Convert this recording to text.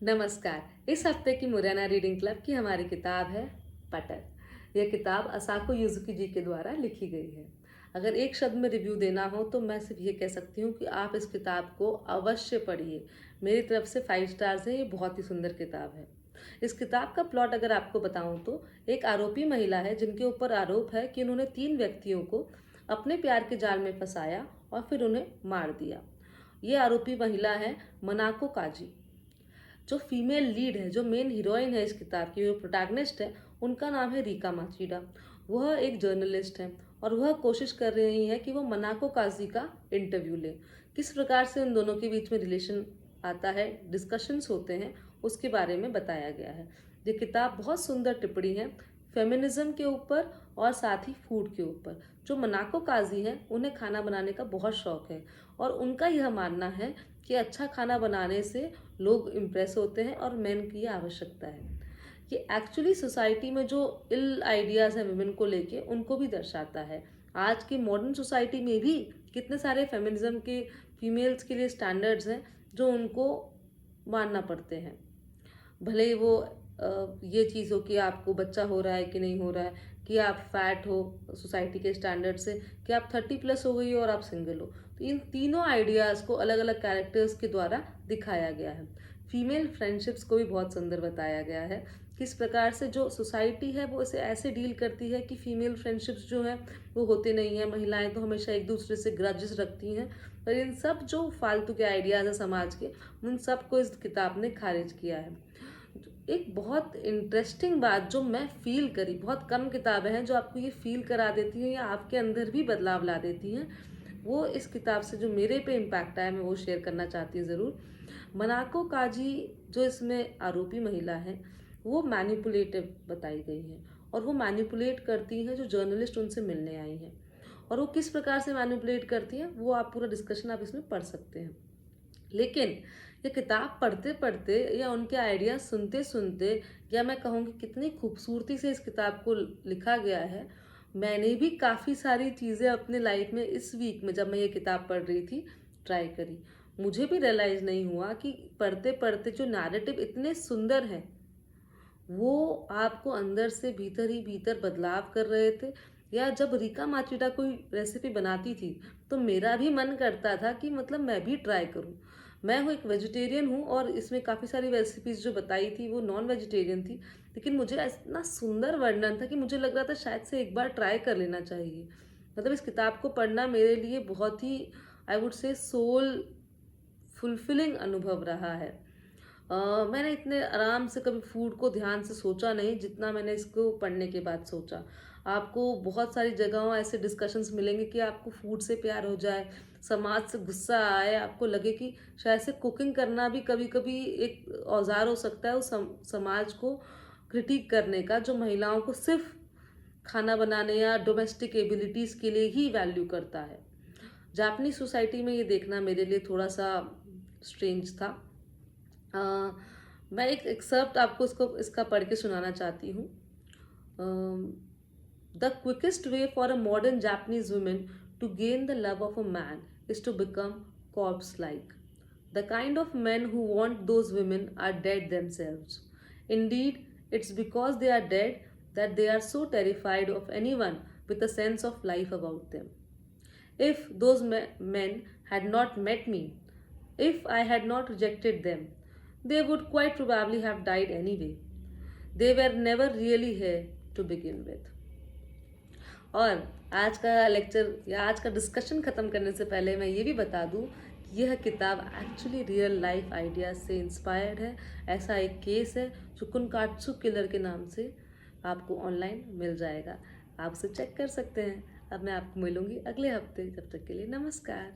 नमस्कार। इस हफ्ते की मुरैना रीडिंग क्लब की हमारी किताब है पटर। यह किताब असाको युजुकी जी के द्वारा लिखी गई है। अगर एक शब्द में रिव्यू देना हो तो मैं सिर्फ ये कह सकती हूँ कि आप इस किताब को अवश्य पढ़िए। मेरी तरफ से 5 स्टार्स है। ये बहुत ही सुंदर किताब है। इस किताब का प्लॉट अगर आपको बताऊं तो एक आरोपी महिला है जिनके ऊपर आरोप है कि उन्होंने 3 व्यक्तियों को अपने प्यार के जाल में फंसाया और फिर उन्हें मार दिया। ये आरोपी महिला है मनाको काजी। जो फीमेल लीड है, जो मेन हीरोइन है इस किताब की, जो प्रोटैगनिस्ट है, उनका नाम है रिका माचीडा। वह एक जर्नलिस्ट है और वह कोशिश कर रही है कि वो मनाको काजी का इंटरव्यू ले। किस प्रकार से उन दोनों के बीच में रिलेशन आता है, डिस्कशंस होते हैं, उसके बारे में बताया गया है। ये किताब बहुत सुंदर टिप्पणी है फेमिनिज्म के ऊपर और साथ ही फूड के ऊपर। जो मनाको काजी हैं उन्हें खाना बनाने का बहुत शौक है और उनका यह मानना है कि अच्छा खाना बनाने से लोग इम्प्रेस होते हैं और मेन की आवश्यकता है। ये एक्चुअली सोसाइटी में जो इल आइडियाज़ हैं वुमेन को लेके उनको भी दर्शाता है। आज की मॉडर्न सोसाइटी में भी कितने सारे फेमिनिज्म के फीमेल्स के लिए स्टैंडर्ड्स हैं जो उनको मानना पड़ते हैं। भले ही वो ये चीज़ हो कि आपको बच्चा हो रहा है कि नहीं हो रहा है, कि आप फैट हो सोसाइटी के स्टैंडर्ड से, कि आप 30+ हो गई हो और आप सिंगल हो। तो इन तीनों आइडियाज़ को अलग अलग कैरेक्टर्स के द्वारा दिखाया गया है। फीमेल फ्रेंडशिप्स को भी बहुत सुंदर बताया गया है। किस प्रकार से जो सोसाइटी है वो इसे ऐसे डील करती है कि फीमेल फ्रेंडशिप्स जो हैं वो होते नहीं हैं। महिलाएं तो हमेशा एक दूसरे से ग्रजेस रखती हैं, पर इन सब जो फालतू के आइडियाज़ हैं समाज के, उन सब को इस किताब ने खारिज किया है। एक बहुत इंटरेस्टिंग बात जो मैं फील करी, बहुत कम किताबें हैं जो आपको ये फील करा देती हैं या आपके अंदर भी बदलाव ला देती हैं, वो इस किताब से जो मेरे पे इम्पैक्ट आया मैं वो शेयर करना चाहती हूँ ज़रूर। मनाको काजी जो इसमें आरोपी महिला है वो मैनिपुलेटिव बताई गई है और वो मैनिपुलेट करती हैं जो जर्नलिस्ट उनसे मिलने आई हैं। और वो किस प्रकार से मैनिपुलेट करती हैं वो आप पूरा डिस्कशन आप इसमें पढ़ सकते हैं। लेकिन ये किताब पढ़ते पढ़ते या उनके आइडियाज सुनते सुनते, या मैं कहूँगी कितनी खूबसूरती से इस किताब को लिखा गया है, मैंने भी काफ़ी सारी चीज़ें अपने लाइफ में इस वीक में जब मैं ये किताब पढ़ रही थी ट्राई करी। मुझे भी रियलाइज़ नहीं हुआ कि पढ़ते पढ़ते जो नैरेटिव इतने सुंदर हैं वो आपको अंदर से भीतर ही भीतर बदलाव कर रहे थे। या जब रीका माचिटा कोई रेसिपी बनाती थी तो मेरा भी मन करता था कि मतलब मैं भी ट्राई करूं। मैं हूँ एक वेजिटेरियन हूँ और इसमें काफ़ी सारी रेसिपीज जो बताई थी वो नॉन वेजिटेरियन थी, लेकिन मुझे इतना सुंदर वर्णन था कि मुझे लग रहा था शायद से एक बार ट्राई कर लेना चाहिए। मतलब इस किताब को पढ़ना मेरे लिए बहुत ही, I would say, soul fulfilling अनुभव रहा है। मैंने इतने आराम से कभी फूड को ध्यान से सोचा नहीं जितना मैंने इसको पढ़ने के बाद सोचा। आपको बहुत सारी जगहों ऐसे डिस्कशंस मिलेंगे कि आपको फूड से प्यार हो जाए, समाज से गुस्सा आए, आपको लगे कि शायद से कुकिंग करना भी कभी कभी एक औजार हो सकता है उस समाज को क्रिटिक करने का जो महिलाओं को सिर्फ खाना बनाने या डोमेस्टिक एबिलिटीज़ के लिए ही वैल्यू करता है। जापानी सोसाइटी में ये देखना मेरे लिए थोड़ा सा स्ट्रेंज था। अ, मैं एक एक्सर्प्ट आपको इसका पढ़ के सुनाना चाहती हूँ। The quickest way for a modern Japanese women to gain the love of a man is to become corpse like. The kind of men who want those women are dead themselves. Indeed, it's because they are dead that they are so terrified of anyone with a sense of life about them. If those men had not met me, if I had not rejected them, they would quite probably have died anyway. They were never really here to begin with. और आज का lecture या आज का discussion ख़त्म करने से पहले मैं ये भी बता दूं कि यह किताब एक्चुअली रियल लाइफ आइडियाज़ से इंस्पायर्ड है। ऐसा एक केस है जो कुनकात्सु किलर के नाम से आपको ऑनलाइन मिल जाएगा, आप उसे चेक कर सकते हैं। अब मैं आपको मिलूंगी अगले हफ्ते, जब तक के लिए नमस्कार।